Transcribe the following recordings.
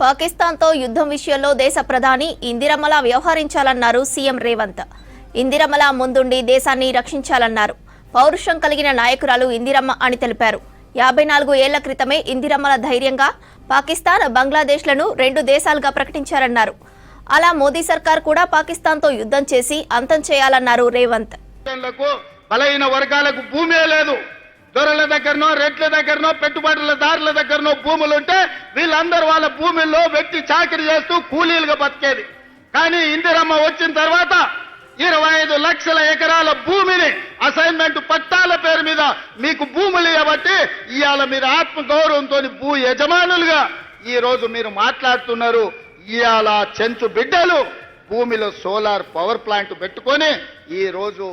పాకిస్తాన్తో యుద్ధం విషయంలో దేశ ప్రధాని ఇందిరమ్మలా వ్యవహరించాలన్నారు సీఎం రేవంత్. ఇందిరమ్మలా ముందుండి దేశాన్ని రక్షించాలన్నారు. పౌరుషం కలిగిన నాయకురాలు ఇందిరమ్మ అని తెలిపారు. 54 ఏళ్ల క్రితమే ఇందిరమ్మల ధైర్యంగా పాకిస్తాన్, బంగ్లాదేశ్లను 2 దేశాలుగా ప్రకటించారన్నారు. అలా మోదీ సర్కార్ కూడా పాకిస్తాన్తో యుద్ధం చేసి అంతం చేయాలన్నారు రేవంత్. బలహీన వర్గాలకు భూమే లేదు. దొరల దగ్గరనో, రెడ్ల దగ్గరనో, పెట్టుబడులదారుల దగ్గరనో భూములుంటే వీళ్ళందరూ వాళ్ళ భూముల్లో వ్యక్తి చాకరీ చేస్తూ కూలీలుగా బతికేది. కానీ ఇందిరమ్మ వచ్చిన తర్వాత 25 లక్షల ఎకరాల భూమిని అసైన్మెంట్ పట్టాల పేరు మీద మీకు భూములు ఇవ్వబట్టి ఇవాళ మీరు ఆత్మగౌరవంతో భూ యజమానులుగా ఈ రోజు మీరు మాట్లాడుతున్నారు. ఇవాళ చెంచు బిడ్డలు భూమిలో సోలార్ పవర్ ప్లాంట్ పెట్టుకొని ఈ రోజు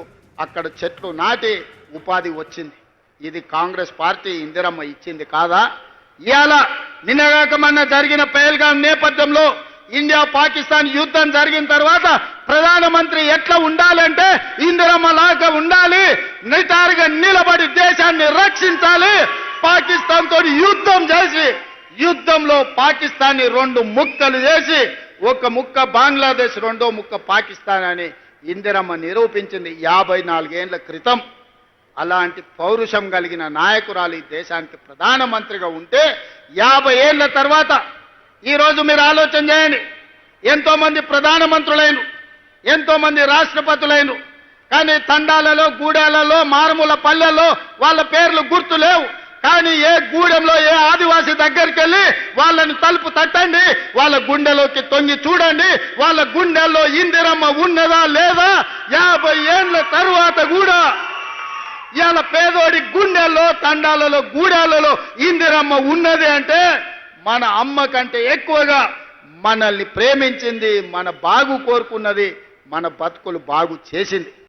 అక్కడ చెట్లు నాటి ఉపాధి వచ్చింది. ఇది కాంగ్రెస్ పార్టీ ఇందిరమ్మ ఇచ్చింది కాదా? ఇవాళ నిన్నగాక మొన్న జరిగిన పహల్గాం నేపథ్యంలో ఇండియా పాకిస్తాన్ యుద్ధం జరిగిన తర్వాత ప్రధానమంత్రి ఎట్లా ఉండాలంటే ఇందిరమ్మ లాగా ఉండాలి. నిటారుగా నిలబడి దేశాన్ని రక్షించాలి. పాకిస్తాన్ తో యుద్ధం చేసి యుద్ధంలో పాకిస్తాన్ని 2 ముక్కలు చేసి ఒక ముక్క బంగ్లాదేశ్, రెండో ముక్క పాకిస్తాన్ అని ఇందిరమ్మ నిరూపించింది 54 ఏళ్ల క్రితం. అలాంటి పౌరుషం కలిగిన నాయకురాలు ఈ దేశానికి ప్రధానమంత్రిగా ఉంటే 50 ఏళ్ల తర్వాత ఈరోజు మీరు ఆలోచన చేయండి. ఎంతో మంది ప్రధానమంత్రులైన, ఎంతో మంది రాష్ట్రపతులైన, కానీ తండాలలో, గూడాలలో, మారుమూల పల్లెల్లో వాళ్ళ పేర్లు గుర్తు లేవు. కానీ ఏ గూడెంలో ఏ ఆదివాసి దగ్గరికి వెళ్ళి వాళ్ళని తలుపు తట్టండి, వాళ్ళ గుండెలోకి తొంగి చూడండి, వాళ్ళ గుండెల్లో ఇందిరమ్మ ఉన్నదా లేదా? 50 ఏళ్ల తరువాత కూడా ఇవాళ పేదోడి గుండెల్లో, తండాలలో, గూడాలలో ఇందిరమ్మ ఉన్నది అంటే మన అమ్మ కంటే ఎక్కువగా మనల్ని ప్రేమించింది, మన బాగు కోరుకున్నది, మన బతుకులు బాగు చేసింది.